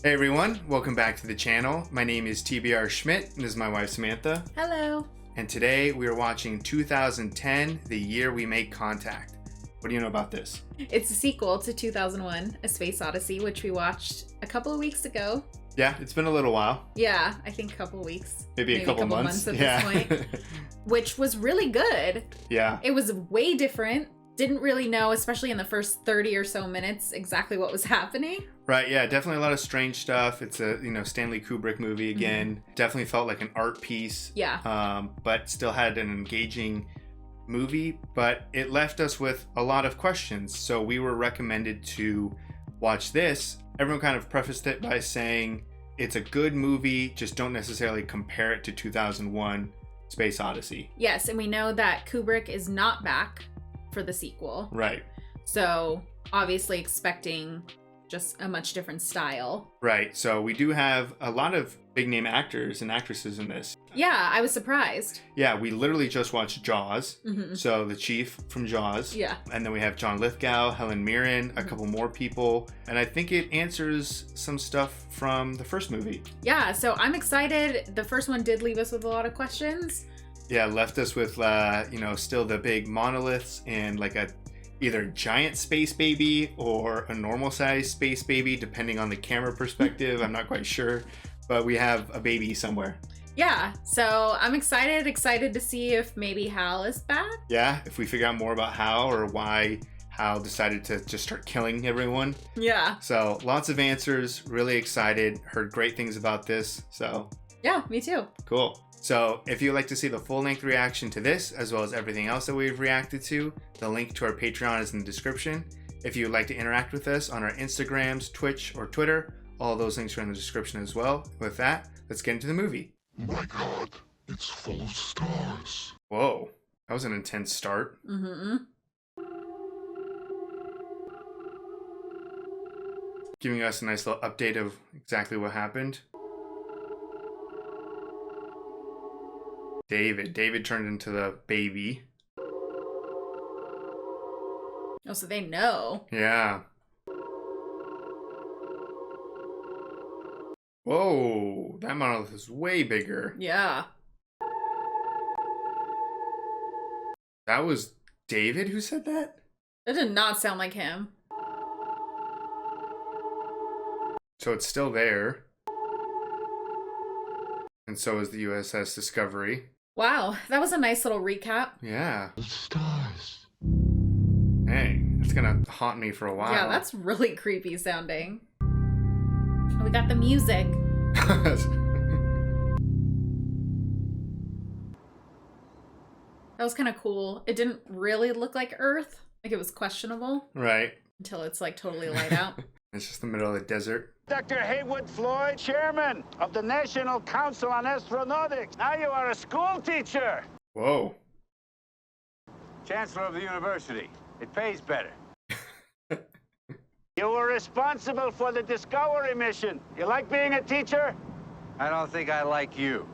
Hey everyone, welcome back to the channel. My name is TBR Schmitt and this is my wife Samantha. Hello. And today we are watching 2010, The Year We Make Contact. What do you know about this? It's a sequel to 2001, A Space Odyssey, which we watched a couple of weeks ago. Yeah, it's been a little while. Yeah, I think a couple of weeks. Maybe a couple months at this point. Which was really good. Yeah. It was way different. Didn't really know, especially in the first 30 or so minutes, exactly what was happening. Right, yeah, definitely a lot of strange stuff. It's a, Stanley Kubrick movie again. Mm-hmm. Definitely felt like an art piece. Yeah. But still had an engaging movie, but it left us with a lot of questions. So we were recommended to watch this. Everyone kind of prefaced it by saying it's a good movie, just don't necessarily compare it to 2001 Space Odyssey. Yes, and we know that Kubrick is not back for the sequel. Right. So obviously expecting just a much different style. Right. So we do have a lot of big name actors and actresses in this. Yeah, I was surprised. Yeah, we literally just watched Jaws. Mm-hmm. So the chief from Jaws. Yeah. And then we have John Lithgow, Helen Mirren, a couple more people. And I think it answers some stuff from the first movie. Yeah, so I'm excited. The first one did leave us with a lot of questions. Yeah, left us with, still the big monoliths and like a either giant space baby or a normal size space baby, depending on the camera perspective. I'm not quite sure, but we have a baby somewhere. Yeah, so I'm excited to see if maybe Hal is back. Yeah, if we figure out more about Hal or why Hal decided to just start killing everyone. Yeah. So lots of answers, really excited, heard great things about this, so. Yeah, me too. Cool. So if you'd like to see the full-length reaction to this, as well as everything else that we've reacted to, the link to our Patreon is in the description. If you would like to interact with us on our Instagrams, Twitch, or Twitter, all those links are in the description as well. With that, let's get into the movie. My God, it's full of stars. Whoa, that was an intense start. Mm-hmm. Giving us a nice little update of exactly what happened. David turned into the baby. Oh, so they know. Yeah. Whoa, that monolith is way bigger. Yeah. That was David who said that? That did not sound like him. So it's still there. And so is the USS Discovery. Wow, that was a nice little recap. Yeah. The stars. Dang, it's gonna haunt me for a while. Yeah, that's really creepy sounding. We got the music. That was kind of cool. It didn't really look like Earth. Like it was questionable. Right. Until it's like totally light out. It's just the middle of the desert. Dr. Haywood Floyd, chairman of the National Council on Astronautics. Now you are a school teacher. Whoa. Chancellor of the university. It pays better. You were responsible for the Discovery mission. You like being a teacher? I don't think I like you.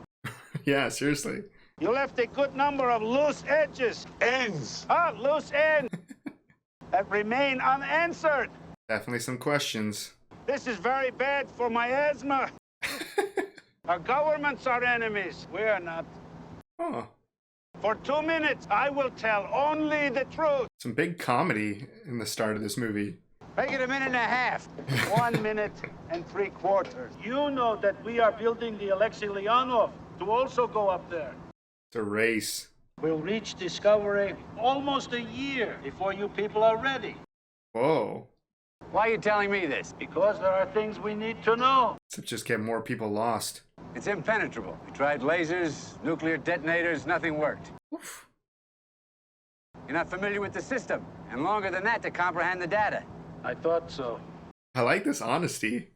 Yeah, seriously. You left a good number of loose edges. Ends. Oh, loose ends. That remain unanswered. Definitely some questions. This is very bad for my asthma. Our governments are enemies. We are not. Oh. For 2 minutes, I will tell only the truth. Some big comedy in the start of this movie. Make it a minute and a half. 1 minute and 3/4. You know that we are building the Alexei Leonov to also go up there. It's a race. We'll reach Discovery almost a year before you people are ready. Whoa. Why are you telling me this? Because there are things we need to know. To just get more people lost. It's impenetrable. We tried lasers, nuclear detonators, nothing worked. Oof. You're not familiar with the system, and longer than that to comprehend the data. I thought so. I like this honesty.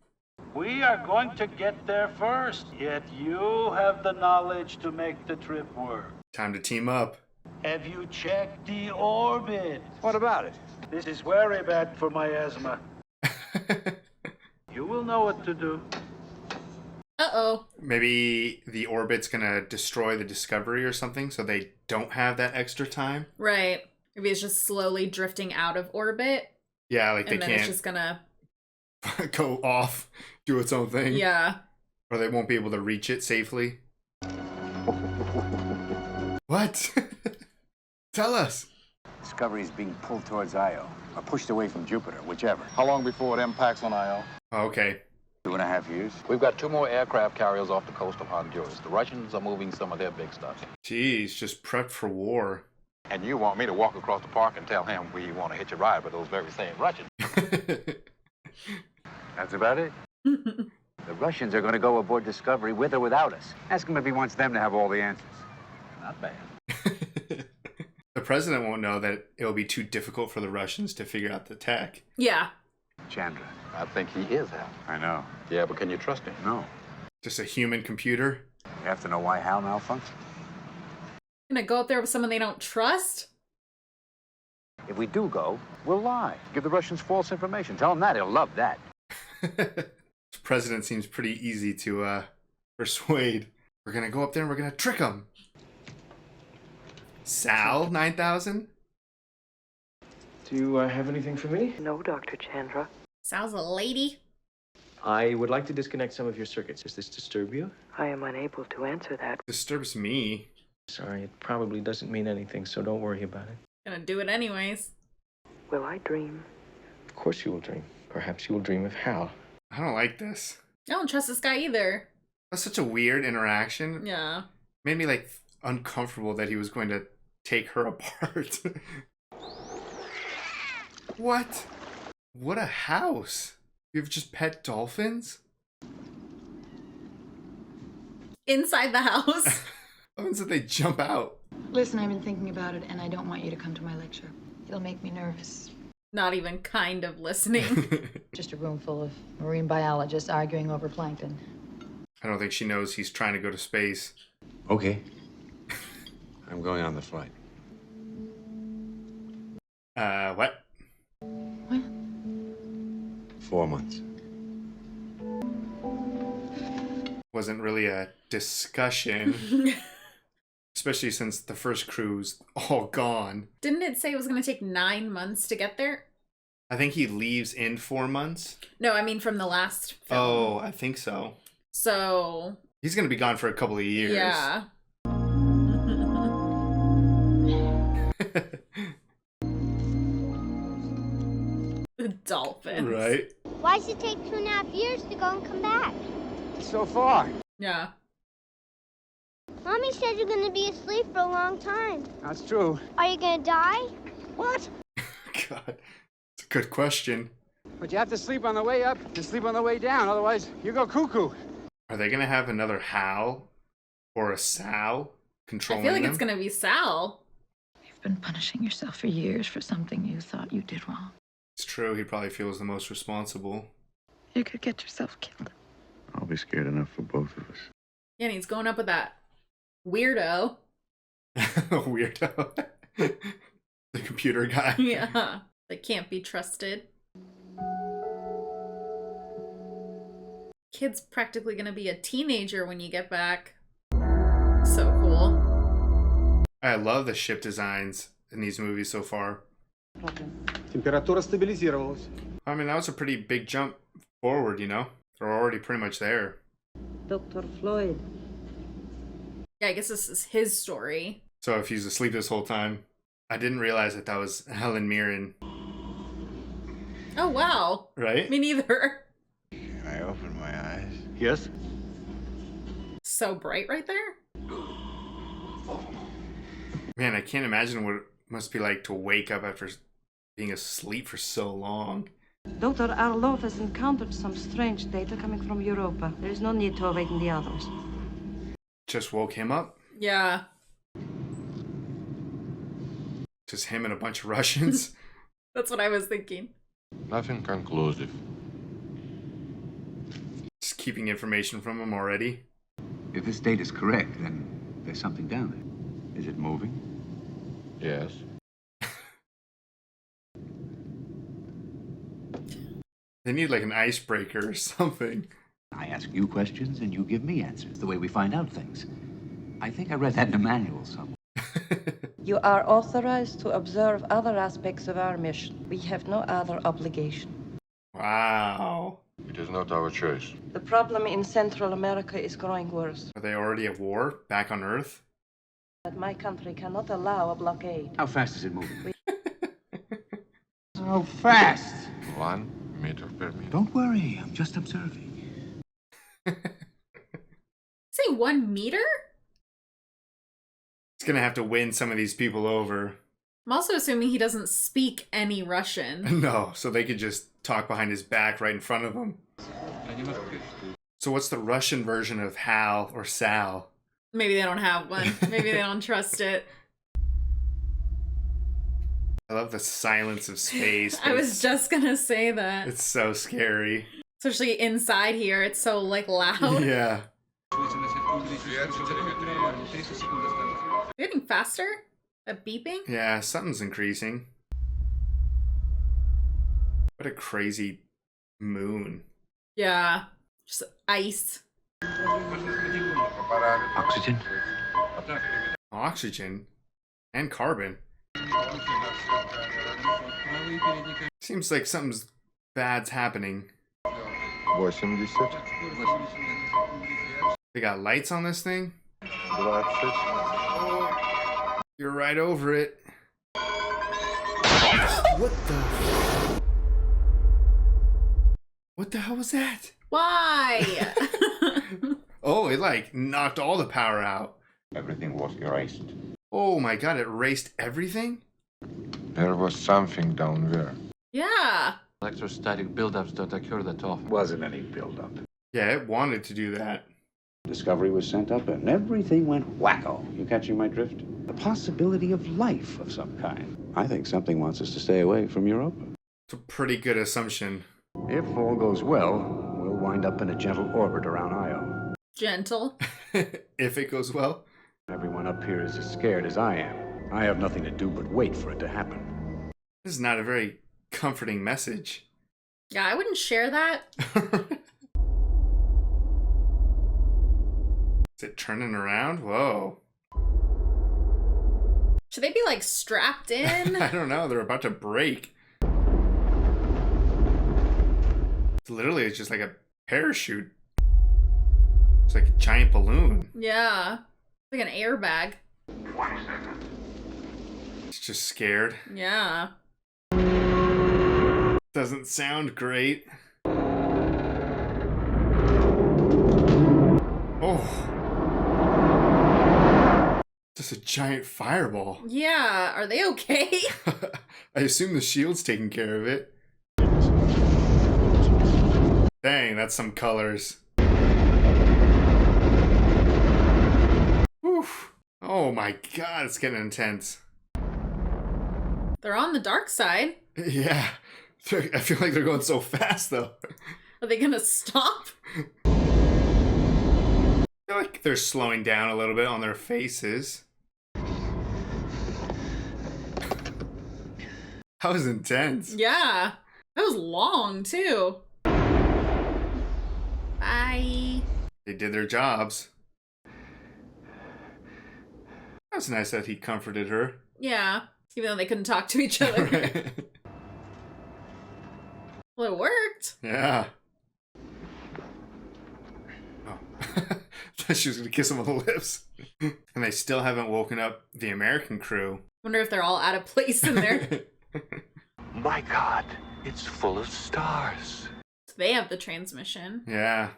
We are going to get there first. Yet you have the knowledge to make the trip work. Time to team up. Have you checked the orbit? What about it? This is very bad for my asthma. You will know what to do. Uh-oh. Maybe the orbit's gonna destroy the Discovery or something, so they don't have that extra time. Right. Maybe it's just slowly drifting out of orbit. Yeah, like they And then can't it's just gonna go off, do its own thing. Yeah. Or they won't be able to reach it safely. What? Tell us. Discovery is being pulled towards Io, or pushed away from Jupiter, whichever. How long before it impacts on Io? Okay. 2.5 years. We've got 2 more aircraft carriers off the coast of Honduras. The Russians are moving some of their big stuff. Jeez, just prepped for war. And you want me to walk across the park and tell him we want to hitch a ride with those very same Russians? That's about it. The Russians are going to go aboard Discovery with or without us. Ask him if he wants them to have all the answers. Not bad. The president won't know that it'll be too difficult for the Russians to figure out the tech. Yeah. Chandra. I think he is Hal. I know. Yeah, but can you trust him? No. Just a human computer. You have to know why Hal malfunctioned. Gonna go up there with someone they don't trust? If we do go, we'll lie. Give the Russians false information. Tell them that. He'll love that. This president seems pretty easy to persuade. We're gonna go up there and we're gonna trick him. Sal, 9,000? Do you have anything for me? No, Dr. Chandra. Sal's a lady. I would like to disconnect some of your circuits. Does this disturb you? I am unable to answer that. Disturbs me. Sorry, it probably doesn't mean anything, so don't worry about it. Gonna do it anyways. Will I dream? Of course you will dream. Perhaps you will dream of Hal. I don't like this. I don't trust this guy either. That's such a weird interaction. Yeah. Made me like uncomfortable that he was going to take her apart. What? What a house. You have just pet dolphins? Inside the house. What happens if they jump out? Listen, I've been thinking about it, and I don't want you to come to my lecture. It'll make me nervous. Not even kind of listening. Just a room full of marine biologists arguing over plankton. I don't think she knows he's trying to go to space. Okay. I'm going on the flight. What? What? 4 months. Wasn't really a discussion. Especially since the first crew's all gone. Didn't it say it was gonna take 9 months to get there? I think he leaves in 4 months. No, I mean from the last film. Oh, I think so. So... He's gonna be gone for a couple of years. Yeah. The dolphins. Right? Why does it take 2.5 years to go and come back? So far. Yeah. Mommy said you're gonna be asleep for a long time. That's true. Are you gonna die? What? God, it's a good question. But you have to sleep on the way up and sleep on the way down. Otherwise, you go cuckoo. Are they gonna have another Hal or a Sal I controlling feel like them? it's gonna be Sal. You've been punishing yourself for years for something you thought you did wrong. It's true. He probably feels the most responsible. You could get yourself killed. I'll be scared enough for both of us. Yeah, and he's going up with that weirdo. Weirdo. The computer guy. Yeah. That can't be trusted. Kid's practically gonna be a teenager when you get back. So cool. I love the ship designs in these movies so far. Температура стабилизировалась. I mean, that was a pretty big jump forward, you know? They're already pretty much there. Dr. Floyd. Yeah, I guess this is his story. So if he's asleep this whole time, I didn't realize that was Helen Mirren, Oh, wow. right? Me neither. Can I open my eyes? Yes? So bright right there. Man, I can't imagine what it must be like to wake up after being asleep for so long. Dr. Arlov has encountered some strange data coming from Europa. There is no need to awaken the others. Just woke him up. Yeah. Just him and a bunch of Russians. That's what I was thinking. Nothing conclusive. Just keeping information from him already. If this date is correct, then there's something down there. Is it moving? Yes. They need like an icebreaker or something. I ask you questions and you give me answers. The way we find out things. I think I read that in a manual somewhere. You are authorized to observe other aspects of our mission. We have no other obligation. Wow. It is not our choice. The problem in Central America is growing worse. Are they already at war back on Earth? But my country cannot allow a blockade. How fast is it moving? How fast? 1 meter per minute. Don't worry, I'm just observing. Say 1 meter? It's gonna have to win some of these people over. I'm also assuming he doesn't speak any Russian. No, so they could just talk behind his back right in front of him. So what's the Russian version of Hal or Sal? Maybe they don't have one. Maybe they don't trust it. I love the silence of space. I was just gonna say that. It's so scary. Especially inside here, it's so like loud. Yeah. Getting faster? A beeping? Yeah, something's increasing. What a crazy moon. Yeah. Just ice. Oxygen? Oxygen and carbon. Seems like something's bad's happening. 80. They got lights on this thing? 20. You're right over it. What the? What the hell was that? Why? Oh, it like knocked all the power out. Everything was erased. Oh my god, it erased everything? There was something down there. Yeah. Electrostatic buildups don't occur that often. Wasn't any buildup. Yeah, it wanted to do that. Discovery was sent up and everything went wacko. You catching my drift? The possibility of life of some kind. I think something wants us to stay away from Europa. It's a pretty good assumption. If all goes well, we'll wind up in a gentle orbit around Io. Gentle. If it goes well. Everyone up here is as scared as I am. I have nothing to do but wait for it to happen. This is not a very comforting message. Yeah, I wouldn't share that. Is it turning around? Whoa. Should they be like strapped in? I don't know. They're about to break. It's just like a parachute. It's like a giant balloon. Yeah. Like an airbag. It's just scared. Yeah. Doesn't sound great. Oh. Just a giant fireball. Yeah. Are they okay? I assume the shield's taking care of it. Dang, that's some colors. Oof. Oh my god, it's getting intense. They're on the dark side. Yeah. I feel like they're going so fast though. Are they gonna stop? I feel like they're slowing down a little bit on their faces. That was intense. Yeah. That was long too. Bye. They did their jobs. That was nice that he comforted her. Yeah. Even though they couldn't talk to each other. Right. Well, it worked. Yeah. Oh. Thought she was gonna kiss him on the lips. And they still haven't woken up the American crew. Wonder if they're all out of place in there. My God, it's full of stars. They have the transmission. Yeah.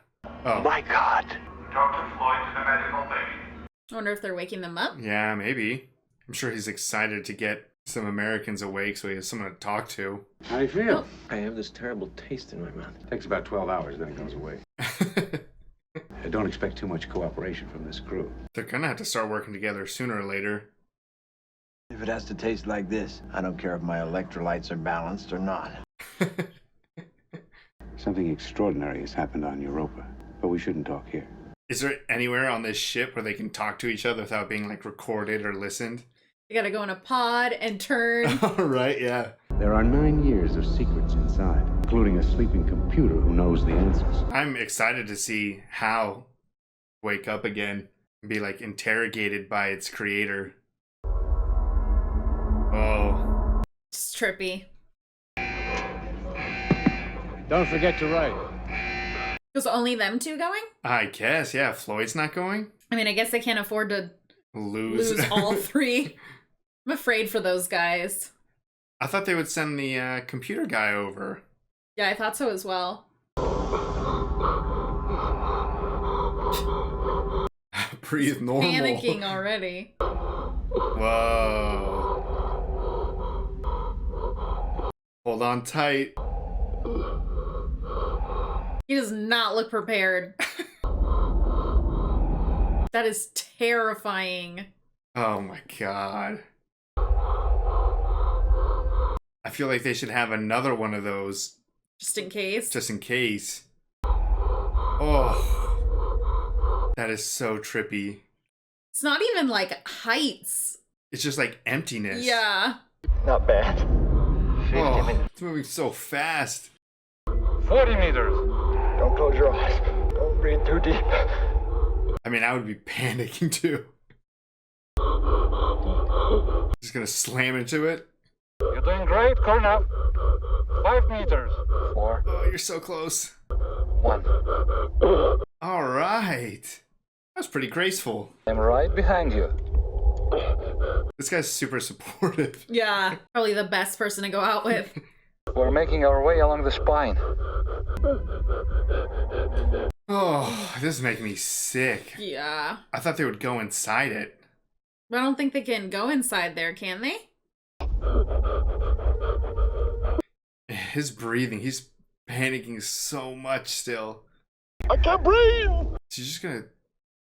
Oh. My God. Dr. Floyd to the medical bay. I wonder if they're waking them up. Yeah, maybe. I'm sure he's excited to get some Americans awake so he has someone to talk to. How do you feel? I have this terrible taste in my mouth. Takes about 12 hours, then it goes away. I don't expect too much cooperation from this crew. They're gonna have to start working together sooner or later. If it has to taste like this, I don't care if my electrolytes are balanced or not. Something extraordinary has happened on Europa, but we shouldn't talk here. Is there anywhere on this ship where they can talk to each other without being like recorded or listened? You gotta go in a pod and turn. Right, yeah. There are 9 years of secrets inside, including a sleeping computer who knows the answers. I'm excited to see Hal wake up again and be like interrogated by its creator. Oh. It's trippy. Don't forget to write. Was only them two going? I guess, yeah. Floyd's not going? I mean, I guess they can't afford to Lose all three. I'm afraid for those guys. I thought they would send the computer guy over. Yeah, I thought so as well. Breathe normal. Panicking already. Whoa. Hold on tight. He does not look prepared. That is terrifying. Oh my god. I feel like they should have another one of those. Just in case. Just in case. Oh. That is so trippy. It's not even like heights. It's just like emptiness. Yeah. Not bad. Oh, it's moving so fast. 40 meters. Don't close your eyes. Don't breathe too deep. I mean, I would be panicking too. Just gonna slam into it. You're doing great, Cornell. 5 meters. 4. Oh, you're so close. 1. All right. That's pretty graceful. I'm right behind you. This guy's super supportive. Yeah. Probably the best person to go out with. We're making our way along the spine. Oh, this is making me sick. Yeah. I thought they would go inside it. But I don't think they can go inside there, can they? His breathing, he's panicking so much still. I can't breathe! Is he just gonna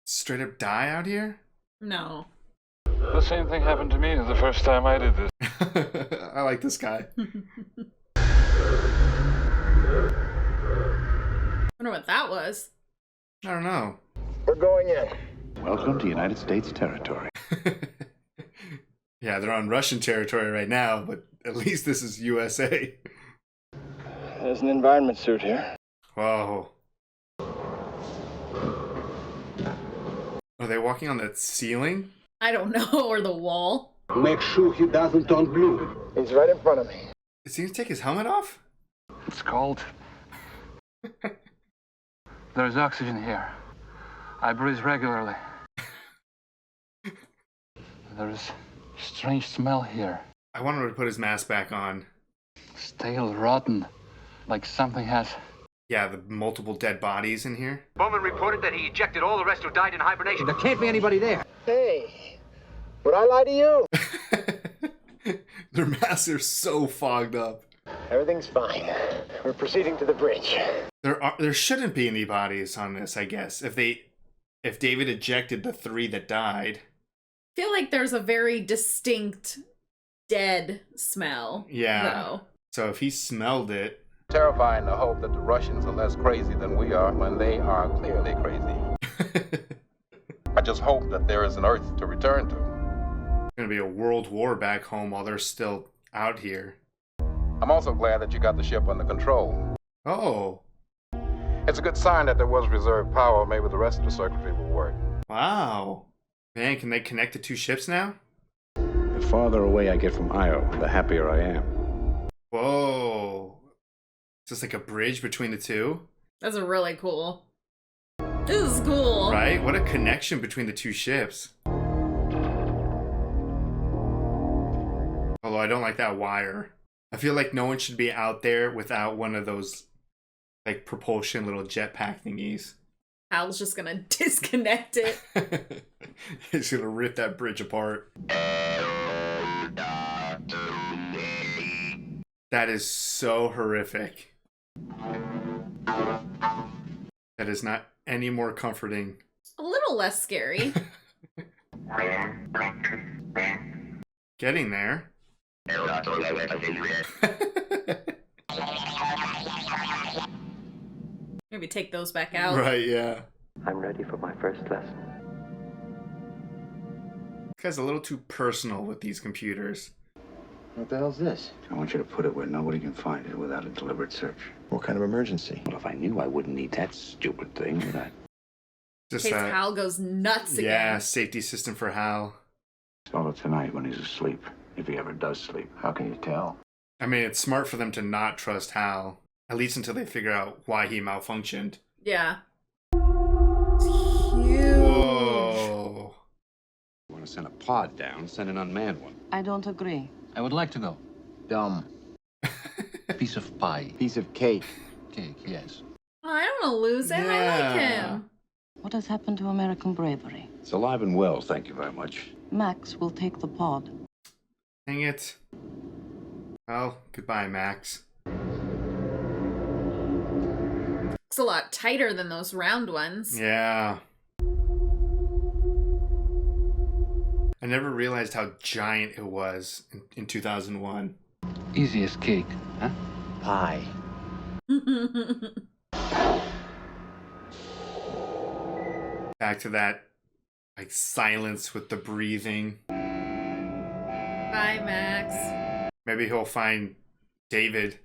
straight up die out here? No. The same thing happened to me the first time I did this. I like this guy. Wonder what that was. I don't know. We're going in. Welcome to United States territory. Yeah, they're on Russian territory right now, but at least this is USA. There's an environment suit here. Whoa. Are they walking on that ceiling? I don't know. Or the wall. Make sure he doesn't turn blue. He's right in front of me. Is he gonna take his helmet off? It's cold. There's oxygen here. I breathe regularly. There's a strange smell here. I want him to put his mask back on. Stale, rotten. Like something has... Yeah, the multiple dead bodies in here. Bowman reported that he ejected all the rest who died in hibernation. There can't be anybody there. Hey, would I lie to you? Their masks are so fogged up. Everything's fine. We're proceeding to the bridge. There shouldn't be any bodies on this, I guess. If David ejected the 3 that died. I feel like there's a very distinct dead smell. Yeah. Though. So if he smelled it. Terrifying to hope that the Russians are less crazy than we are when they are clearly crazy. I just hope that there is an Earth to return to. It's gonna be a world war back home while they're still out here. I'm also glad that you got the ship under control. Oh. It's a good sign that there was reserve power. Maybe the rest of the circuitry will work. Wow. Man, can they connect the 2 ships now? The farther away I get from Io, the happier I am. Whoa. Is this like a bridge between the 2? That's really cool. This is cool. Right? What a connection between the 2 ships. Although I don't like that wire. I feel like no one should be out there without one of those like propulsion little jetpack thingies. Hal's just gonna disconnect it. He's gonna rip that bridge apart. That is so horrific. That is not any more comforting. A little less scary. Getting there. Maybe take those back out. Right, yeah. I'm ready for my first lesson. This guy's a little too personal with these computers. What the hell's this? I want you to put it where nobody can find it without a deliberate search. What kind of emergency? Well, if I knew, I wouldn't need that stupid thing, would I? In case Hal goes nuts again. Yeah, safety system for Hal. Install it tonight when he's asleep, if he ever does sleep. How can you tell? I mean, it's smart for them to not trust Hal. At least until they figure out why he malfunctioned. Yeah. It's huge. Whoa. You want to send a pod down, send an unmanned one. I don't agree. I would like to go. Dumb. Piece of pie. Piece of cake. Cake, yes. Oh, I don't want to lose him. I like Yeah. him. What has happened to American bravery? It's alive and well, thank you very much. Max will take the pod. Dang it. Well, goodbye, Max. It's a lot tighter than those round ones. Yeah. I never realized how giant it was in 2001. Easy as cake, huh? Pie. Back to that, like, silence with the breathing. Bye, Max. Maybe he'll find David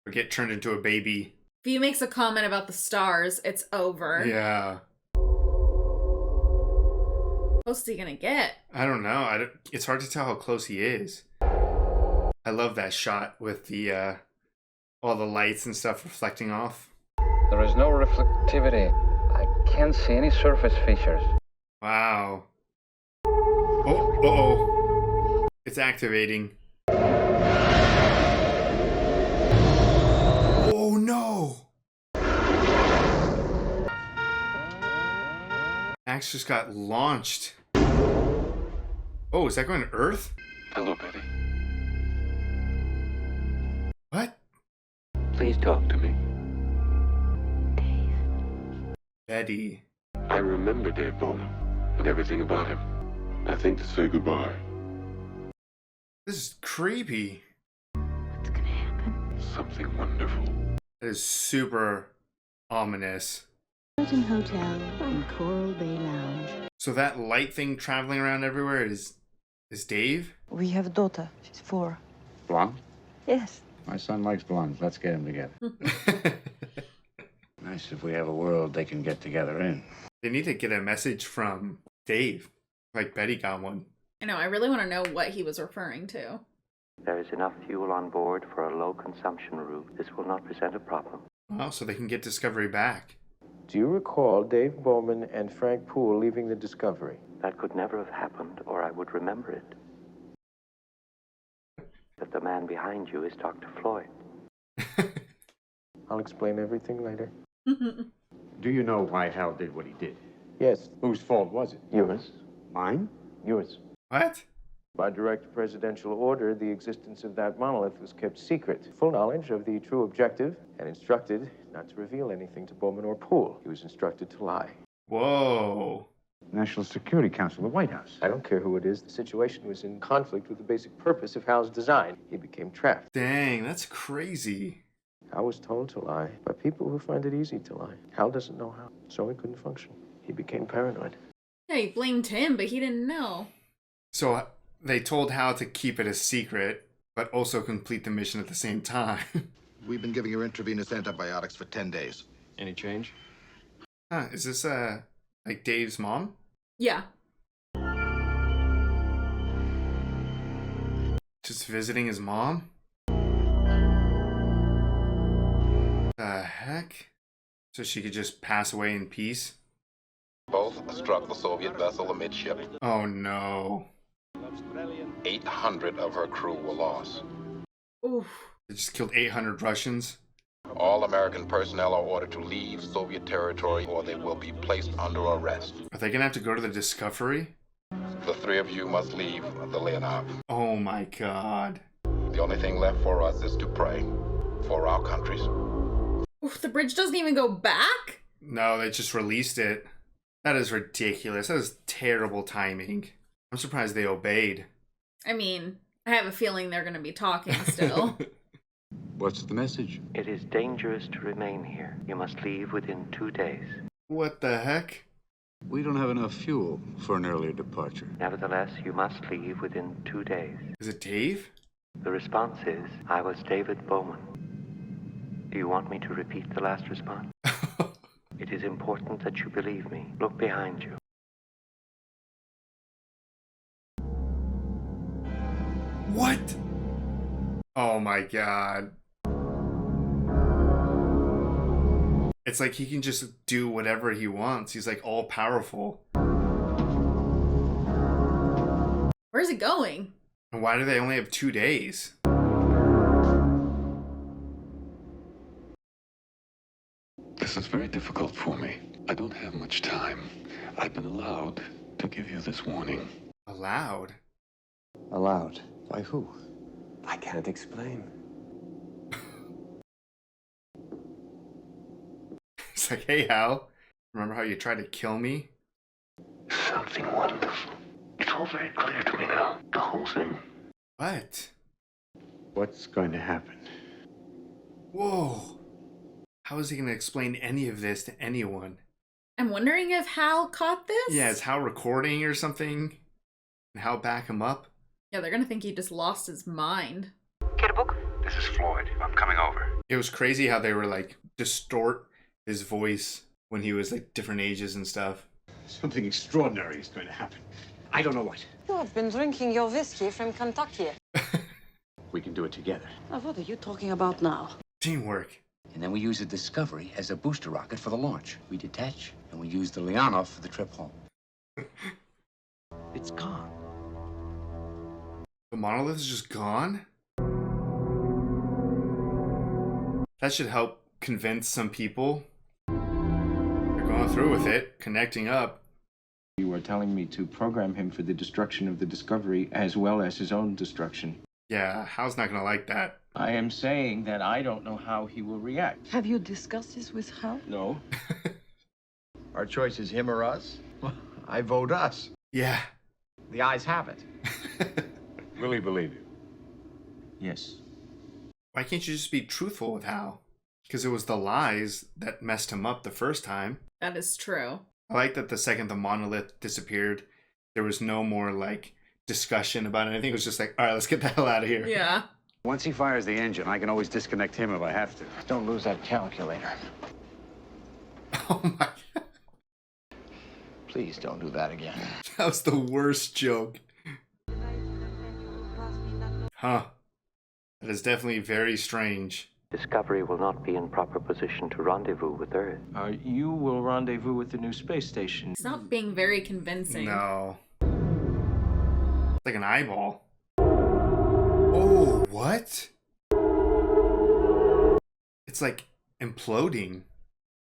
or get turned into a baby. If he makes a comment about the stars, it's over. Yeah. How close is he gonna get? I don't know. It's hard to tell how close he is. I love that shot with the all the lights and stuff reflecting off. There is no reflectivity. I can't see any surface features. Wow. Oh, uh-oh. It's activating. Oh no! Max just got launched. Oh, is that going to Earth? Hello, Betty. What? Please talk to me. Betty. I remember Dave Bowman and everything about him. I think to say goodbye. This is creepy. What's gonna happen? Something wonderful. That is super ominous. Hilton Hotel in Coral Bay Lounge. So that light thing traveling around everywhere is Dave? We have a daughter. She's 4. Blonde? Yes. My son likes blondes. Let's get him together. Nice if we have a world they can get together in. They need to get a message from Dave. Like Betty got one. I know, I really want to know what he was referring to. There is enough fuel on board for a low consumption route. This will not present a problem. Well, so they can get Discovery back. Do you recall Dave Bowman and Frank Poole leaving the Discovery? That could never have happened, or I would remember it. That the man behind you is Dr. Floyd. I'll explain everything later. Do you know why Hal did what he did? Yes. Whose fault was it? Yours. Mine? Yours. What? By direct presidential order, the existence of that monolith was kept secret. Full knowledge of the true objective, and instructed not to reveal anything to Bowman or Poole. He was instructed to lie. Whoa. National Security Council, the White House. I don't care who it is. The situation was in conflict with the basic purpose of Hal's design. He became trapped. Dang, that's crazy. Hal was told to lie by people who find it easy to lie. Hal doesn't know how, so he couldn't function. He became paranoid. Yeah, he blamed him, but he didn't know. So they told Hal to keep it a secret, but also complete the mission at the same time. We've been giving her intravenous antibiotics for 10 days. Any change? Huh, is this, like Dave's mom? Yeah. Just visiting his mom? The heck? So she could just pass away in peace? Both struck the Soviet vessel amidship. Oh no. 800 of her crew were lost. Oof. They just killed 800 Russians? All American personnel are ordered to leave Soviet territory or they will be placed under arrest. Are they gonna have to go to the Discovery? The 3 of you must leave the Leonov. Oh my god. The only thing left for us is to pray for our countries. Oof, the bridge doesn't even go back? No, they just released it. That is ridiculous. That is terrible timing. I'm surprised they obeyed. I mean, I have a feeling they're going to be talking still. What's the message? It is dangerous to remain here. You must leave within 2 days. What the heck? We don't have enough fuel for an earlier departure. Nevertheless, you must leave within 2 days. Is it Dave? The response is, I was David Bowman. Do you want me to repeat the last response? It is important that you believe me. Look behind you. What? Oh my god. It's like he can just do whatever he wants. He's like all powerful. Where's it going? And why do they only have 2 days? This is very difficult for me. I don't have much time. I've been allowed to give you this warning. Allowed? Allowed? By who? I can't explain. It's like, hey, Hal, remember how you tried to kill me? Something wonderful. It's all very clear to me now. The whole thing. What? What's going to happen? Whoa. How is he going to explain any of this to anyone? I'm wondering if Hal caught this? Yeah, is Hal recording or something? And Hal back him up? Yeah, they're gonna think he just lost his mind. This is Floyd. I'm coming over. It was crazy how they were like distort his voice when he was like different ages and stuff. Something extraordinary is going to happen. I don't know what. You have been drinking your whiskey from Kentucky. We can do it together. Now, what are you talking about now? Teamwork. And then we use the Discovery as a booster rocket for the launch. We detach, and we use the Leonov for the trip home. It's gone. The monolith is just gone? That should help convince some people. They're going through with it, connecting up. You are telling me to program him for the destruction of the Discovery as well as his own destruction. Yeah, Hal's not gonna like that. I am saying that I don't know how he will react. Have you discussed this with Hal? No. Our choice is him or us? I vote us. Yeah. The ayes have it. Really believe you? Yes. Why can't you just be truthful with Hal? Because it was the lies that messed him up the first time. That is true. I like that the second the monolith disappeared, there was no more like discussion about anything. It was just like, all right, let's get the hell out of here. Yeah. Once he fires the engine, I can always disconnect him if I have to. Don't lose that calculator. Oh my God. Please don't do that again. That was the worst joke. Huh. That is definitely very strange. Discovery will not be in proper position to rendezvous with Earth. You will rendezvous with the new space station. It's not being very convincing. No. It's like an eyeball. Oh, what? It's like imploding.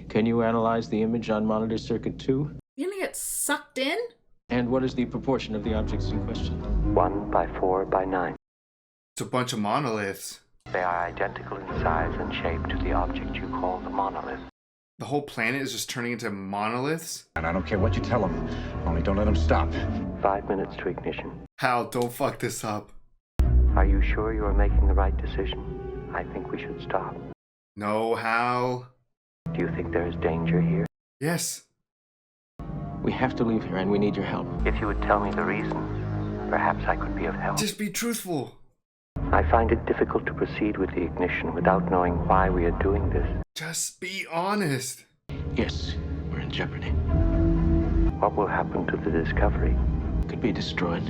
Can you analyze the image on monitor circuit 2? You gonna get sucked in? And what is the proportion of the objects in question? 1 by 4 by 9. It's a bunch of monoliths. They are identical in size and shape to the object you call the monolith. The whole planet is just turning into monoliths? And I don't care what you tell him, only don't let him stop. 5 minutes to ignition. Hal, don't fuck this up. Are you sure you are making the right decision? I think we should stop. No, Hal. Do you think there is danger here? Yes. We have to leave here and we need your help. If you would tell me the reasons, perhaps I could be of help. Just be truthful. I find it difficult to proceed with the ignition without knowing why we are doing this. Just be honest. Yes, we're in jeopardy. What will happen to the Discovery? It could be destroyed.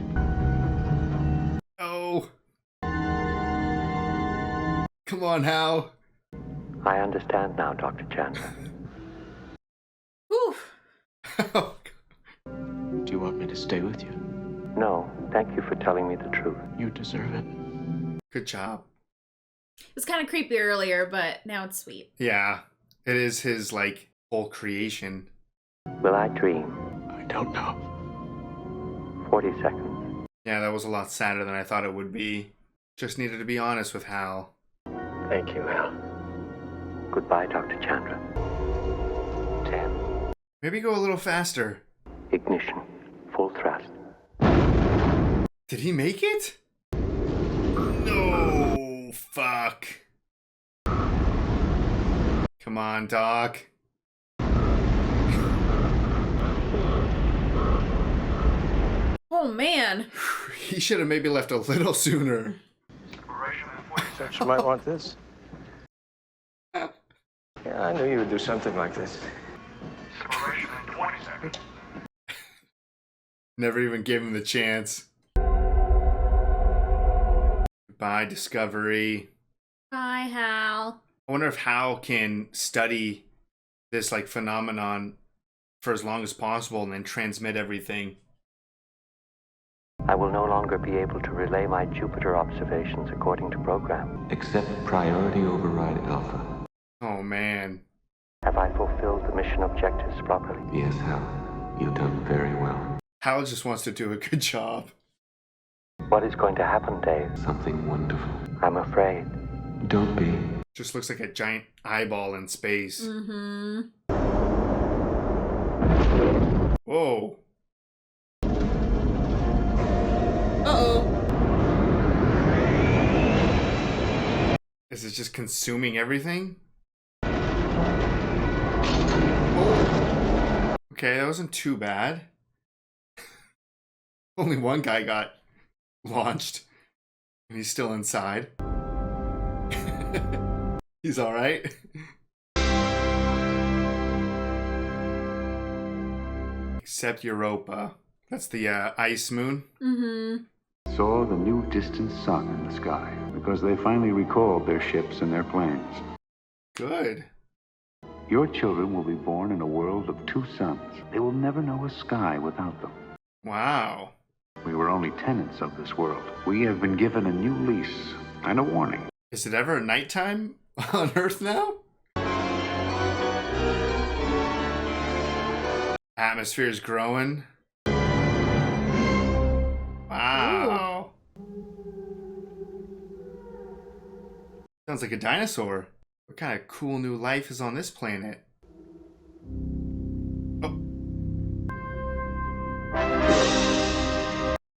Oh. Come on, Hal. I understand now, Dr. Chandler. Whew. Do you want me to stay with you? No, thank you for telling me the truth. You deserve it. Good job. It was kind of creepy earlier, but now it's sweet. Yeah. It is his, like, whole creation. Will I dream? I don't know. 40 seconds. Yeah, that was a lot sadder than I thought it would be. Just needed to be honest with Hal. Thank you, Hal. Goodbye, Dr. Chandra. 10. Maybe go a little faster. Ignition. Full thrust. Did he make it? No, fuck. Come on, Doc. Oh, man. He should have maybe left a little sooner. You might want this. Yeah, I knew you would do something like this. Never even gave him the chance. Goodbye, Discovery. Bye, Hal. I wonder if Hal can study this like phenomenon for as long as possible and then transmit everything. I will no longer be able to relay my Jupiter observations according to program. Accept priority override alpha. Oh man. Have I fulfilled the mission objectives properly? Yes, Hal. You've done very well. Hal just wants to do a good job. What is going to happen, Dave? Something wonderful. I'm afraid. Don't be. Just looks like a giant eyeball in space. Mm-hmm. Whoa. Uh-oh. Is it just consuming everything? Okay, that wasn't too bad. Only one guy got launched. And he's still inside. He's alright. Except Europa. That's the ice moon. Mm-hmm. Saw the new distant sun in the sky because they finally recalled their ships and their planes. Good. Your children will be born in a world of two suns. They will never know a sky without them. Wow. We were only tenants of this world. We have been given a new lease and a warning. Is it ever nighttime on Earth now? Atmosphere is growing. Wow. Sounds like a dinosaur. What kind of cool new life is on this planet? Oh.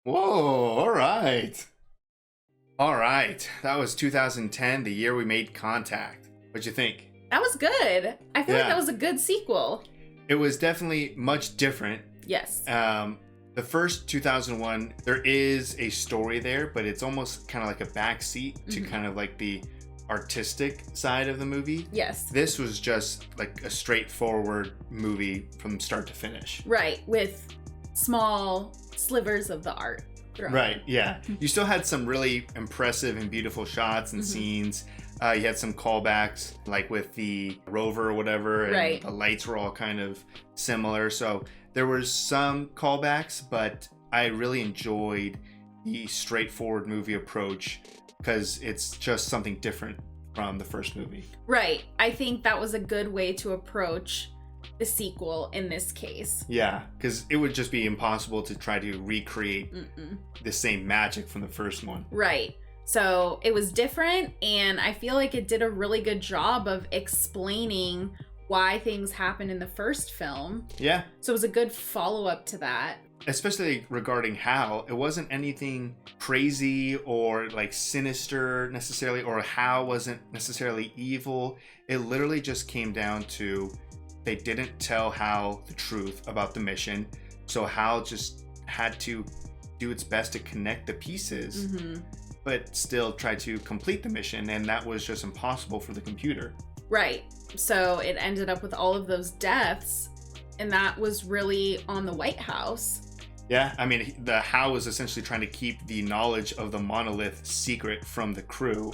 Whoa, alright. Alright, that was 2010, the year we made contact. What'd you think? That was good. I feel like that was a good sequel. It was definitely much different. Yes. The first 2001, there is a story there, but it's almost kind of like a backseat to kind of like the artistic side of the movie. Yes. This was just like a straightforward movie from start to finish. Right, with small slivers of the art. Right, yeah. You still had some really impressive and beautiful shots and scenes. You had some callbacks, like with the rover or whatever, and the lights were all kind of similar. So there was some callbacks, but I really enjoyed the straightforward movie approach because it's just something different from the first movie. Right. I think that was a good way to approach the sequel in this case. Yeah, because it would just be impossible to try to recreate the same magic from the first one. Right. So it was different, and I feel like it did a really good job of explaining why things happened in the first film. Yeah. So it was a good follow-up to that. Especially regarding Hal, it wasn't anything crazy or like sinister necessarily, or Hal wasn't necessarily evil. It literally just came down to they didn't tell Hal the truth about the mission, so Hal just had to do its best to connect the pieces, but still try to complete the mission, and that was just impossible for the computer. Right. So it ended up with all of those deaths, and that was really on the White House. Yeah, I mean, the Hal was essentially trying to keep the knowledge of the monolith secret from the crew,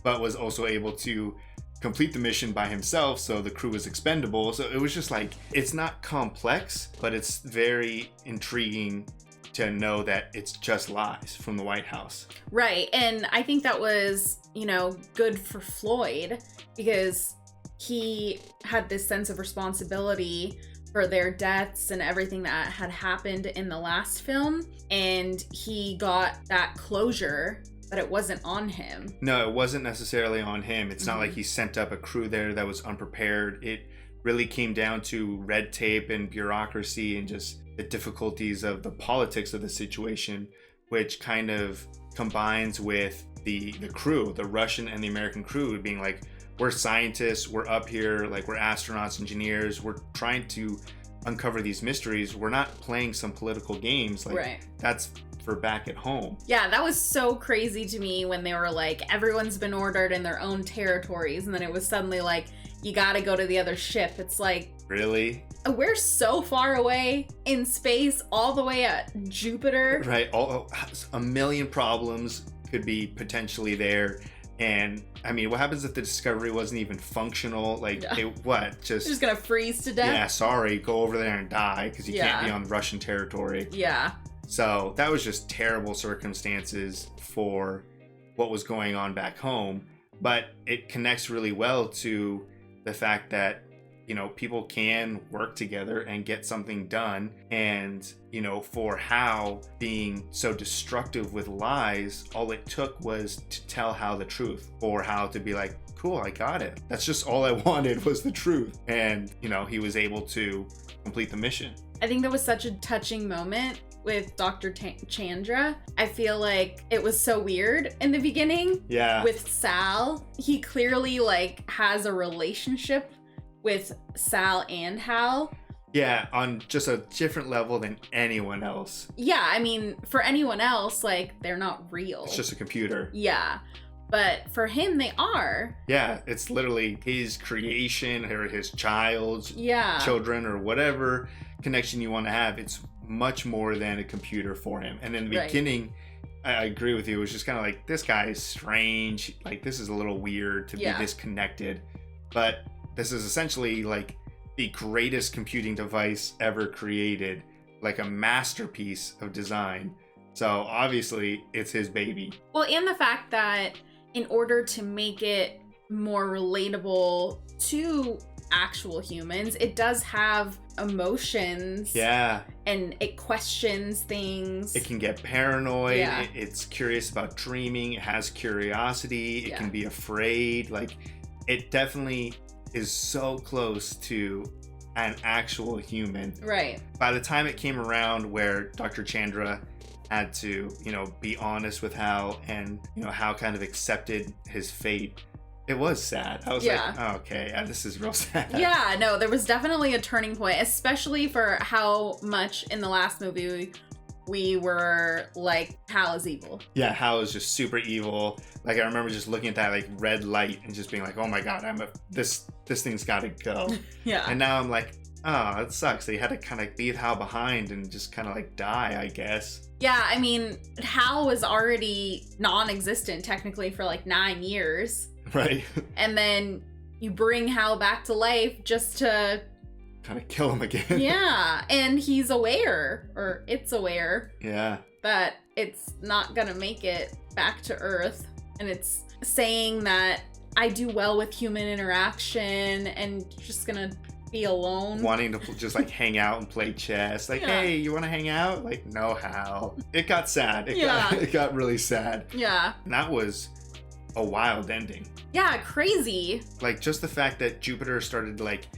but was also able to complete the mission by himself, so the crew was expendable. So it was just like, it's not complex, but it's very intriguing to know that it's just lies from the White House. Right. And I think that was, good for Floyd, because he had this sense of responsibility for their deaths and everything that had happened in the last film. And he got that closure, but it wasn't on him. No, it wasn't necessarily on him. It's not like he sent up a crew there that was unprepared. It really came down to red tape and bureaucracy and just the difficulties of the politics of the situation, which kind of combines with the crew, the Russian and the American crew, being like, we're scientists, we're up here, like we're astronauts, engineers, we're trying to uncover these mysteries. We're not playing some political games. Like that's for back at home. Yeah, that was so crazy to me when they were like, everyone's been ordered in their own territories, and then it was suddenly like, you gotta go to the other ship. It's like, really? We're so far away in space, all the way at Jupiter. Right, a million problems could be potentially there. And I mean, what happens if the Discovery wasn't even functional? Like, Just gonna freeze to death? Yeah, sorry, go over there and die because you can't be on Russian territory. Yeah. So that was just terrible circumstances for what was going on back home. But it connects really well to the fact that, you know, people can work together and get something done. And, you know, for Hal being so destructive with lies, all it took was to tell Hal the truth. For Hal to be like, cool, I got it. That's just all I wanted was the truth. And, you know, he was able to complete the mission. I think that was such a touching moment with Dr. Chandra. I feel like it was so weird in the beginning. Yeah. With Sal. He clearly like has a relationship with Sal and Hal. Yeah, on just a different level than anyone else. Yeah, I mean, for anyone else, like, they're not real. It's just a computer. Yeah. But for him, they are. Yeah, it's literally his creation or his child's children or whatever connection you want to have. It's much more than a computer for him. And in the beginning, I agree with you. It was just kind of like, this guy is strange. Like, this is a little weird to be disconnected. But this is essentially like the greatest computing device ever created, like a masterpiece of design. So obviously it's his baby. Well, and the fact that in order to make it more relatable to actual humans, it does have emotions. Yeah. And it questions things. It can get paranoid. Yeah. It's curious about dreaming. It has curiosity. It can be afraid. Like, it definitely is so close to an actual human. Right. By the time it came around where Dr. Chandra had to, you know, be honest with Hal, and, you know, Hal kind of accepted his fate, it was sad. I was like, oh, okay, this is real sad. Yeah, no, there was definitely a turning point, especially for how much in the last movie we were like, Hal is evil. Yeah, Hal is just super evil. Like, I remember just looking at that like red light and just being like, oh my god, this thing's gotta go. Yeah. And now I'm like, oh, it sucks. They had to kind of leave Hal behind and just kind of like die, I guess. Yeah, I mean, Hal was already non-existent technically for like 9 years. Right. And then you bring Hal back to life just to kind of kill him again. Yeah, and he's aware, or it's aware, that it's not gonna make it back to Earth. And it's saying that I do well with human interaction and just gonna be alone. Wanting to just like hang out and play chess. Like, hey, you want to hang out? Like, no, Hal. It got sad. It got really sad. Yeah. And that was a wild ending. Yeah, crazy. Like, just the fact that Jupiter started to like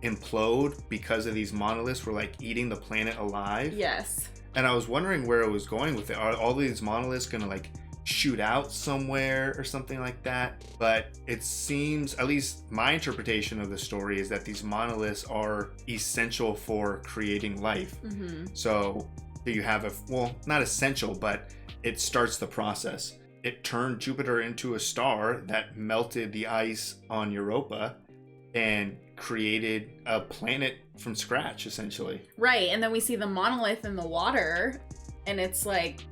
implode because of these monoliths were like eating the planet alive. Yes. And I was wondering where it was going with it. Are all these monoliths gonna like shoot out somewhere or something like that? But it seems, at least my interpretation of the story, is that these monoliths are essential for creating life. Mm-hmm. So you have not essential, but it starts the process. It turned Jupiter into a star that melted the ice on Europa and created a planet from scratch, essentially. Right, and then we see the monolith in the water, and it's like,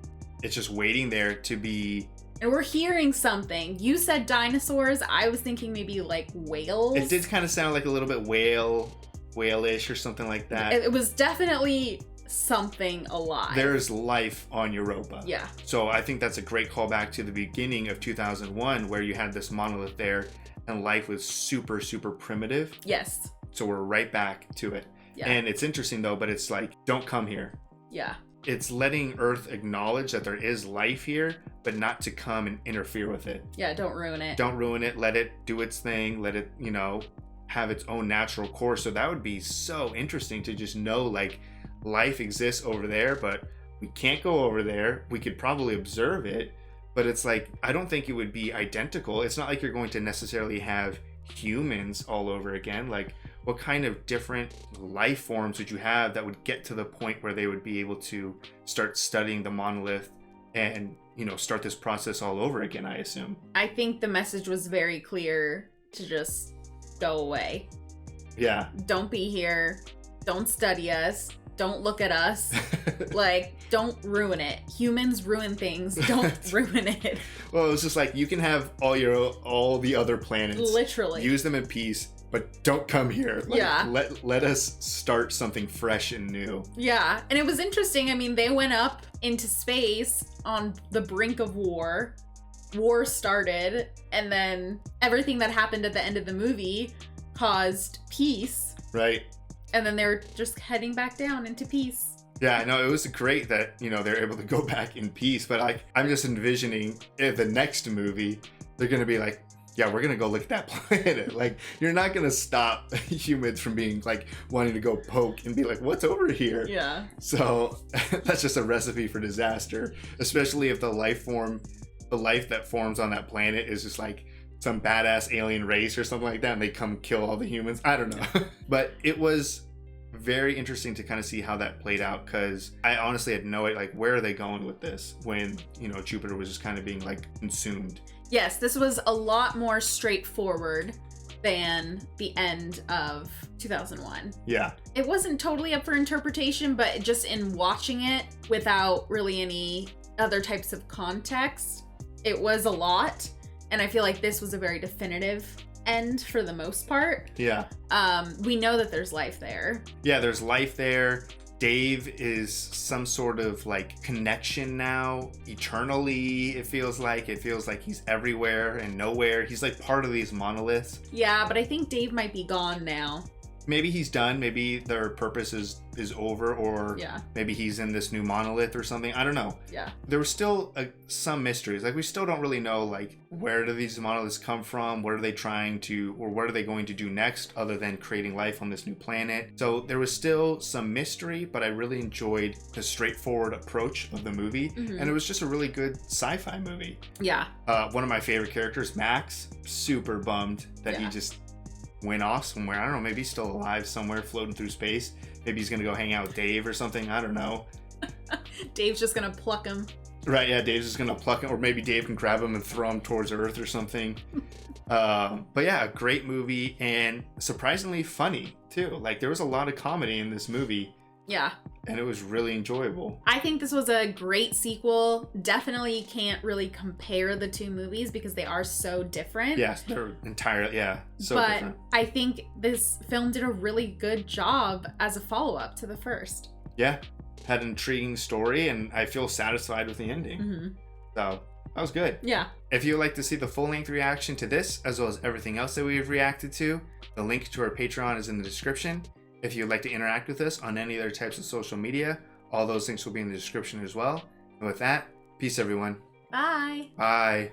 it's just waiting there to be. And we're hearing something. You said dinosaurs. I was thinking maybe like whales. It did kind of sound like a little bit whale-ish or something like that. It was definitely something alive. There's life on Europa. Yeah. So I think that's a great callback to the beginning of 2001, where you had this monolith there and life was super, super primitive. Yes. So we're right back to it. Yeah. And it's interesting though, but it's like, don't come here. Yeah. It's letting Earth acknowledge that there is life here, but not to come and interfere with it. Yeah, don't ruin it. Don't ruin it. Let it do its thing. Let it, you know, have its own natural course. So that would be so interesting to just know, like, life exists over there, but we can't go over there. We could probably observe it, but it's like, I don't think it would be identical. It's not like you're going to necessarily have humans all over again. Like, what kind of different life forms would you have that would get to the point where they would be able to start studying the monolith and, you know, start this process all over again, I assume? I think the message was very clear to just go away. Yeah. Don't be here. Don't study us. don't look at us. Like, don't ruin it. Humans ruin things. Don't ruin it. Well, it's just like, you can have all the other planets. Literally. Use them in peace, but don't come here. Like, yeah. Let us start something fresh and new. Yeah. And it was interesting. I mean, they went up into space on the brink of war. War started, and then everything that happened at the end of the movie caused peace. Right. And then they're just heading back down into peace. Yeah, no, it was great that, they're able to go back in peace. But I'm just envisioning in the next movie, they're going to be like, yeah, we're going to go look at that planet. Like, you're not going to stop humans from being like wanting to go poke and be like, what's over here? Yeah. So that's just a recipe for disaster, especially if the life that forms on that planet is just like some badass alien race or something like that, and they come kill all the humans. I don't know. But it was very interesting to kind of see how that played out, because I honestly had no idea, like, where are they going with this when, Jupiter was just kind of being like consumed. Yes, this was a lot more straightforward than the end of 2001. Yeah. It wasn't totally up for interpretation, but just in watching it without really any other types of context, it was a lot. And I feel like this was a very definitive end for the most part. Yeah. We know that there's life there. Yeah, there's life there. Dave is some sort of like connection now, eternally. It feels like he's everywhere and nowhere. He's like part of these monoliths. Yeah, but I think Dave might be gone now. Maybe he's done. Maybe their purpose is over, or maybe he's in this new monolith or something. I don't know. Yeah. There were still some mysteries. Like, we still don't really know, like, where do these monoliths come from? What are they trying to, or what are they going to do next other than creating life on this new planet? So there was still some mystery, but I really enjoyed the straightforward approach of the movie. Mm-hmm. And it was just a really good sci-fi movie. Yeah. One of my favorite characters, Max, super bummed that he just went off somewhere. I don't know, maybe he's still alive somewhere floating through space. Maybe he's gonna go hang out with Dave or something. I don't know. Dave's just gonna pluck him. Right, yeah, Dave's just gonna pluck him, or maybe Dave can grab him and throw him towards Earth or something. But yeah, a great movie, and surprisingly funny too. Like, there was a lot of comedy in this movie. Yeah. And it was really enjoyable. I think this was a great sequel. Definitely can't really compare the two movies because they are so different. Yes, they're entirely, so different. But I think this film did a really good job as a follow-up to the first. Yeah, had an intriguing story, and I feel satisfied with the ending. Mm-hmm. So, that was good. Yeah. If you would like to see the full-length reaction to this, as well as everything else that we've reacted to, the link to our Patreon is in the description. If you'd like to interact with us on any other types of social media, all those links will be in the description as well. And with that, peace everyone. Bye. Bye.